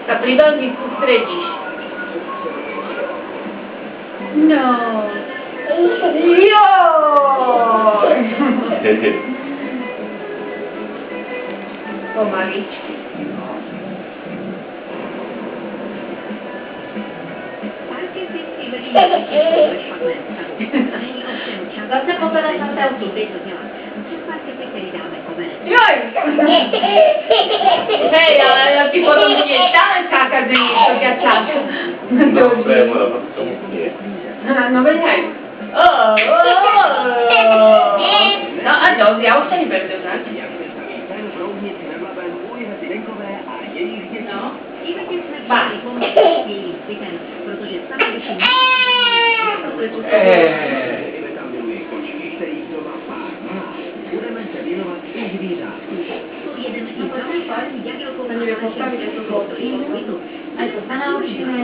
sa veľmi sústredíš. No. Joj! Pomaličky. Zase pozerať na selfie. Joj! Hej, ale ja ti potom budeš stále čakať, že niečo ťa čaká. Dobre, moja k tomu nie. No veď hej. No a to, ja už sa neberiem do nás. No, ba. Budeme postaviť ako fotu. Aj to sa naučíme.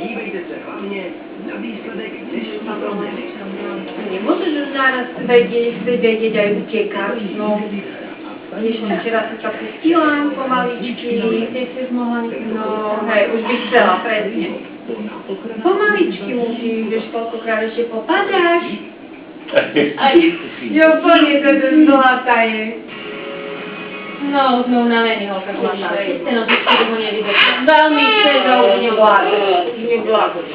Dívejte se hlavně na výsledek dnešní proměny. Nemôžeš už naraz vedieť aj utekať, no. Ešte včera si sa pustila pomaličky, nechceš mohla, no hej, už by chcela, presne. Pomaličky musíš, vieš, koľkokrát ešte popadáš. Aj, jo, plne to zlatá je. No, sme unavení, holka zlatá. Ste nožičky, ho nevydržia. Veľmi chce, že už neblágoš. Neblágoš.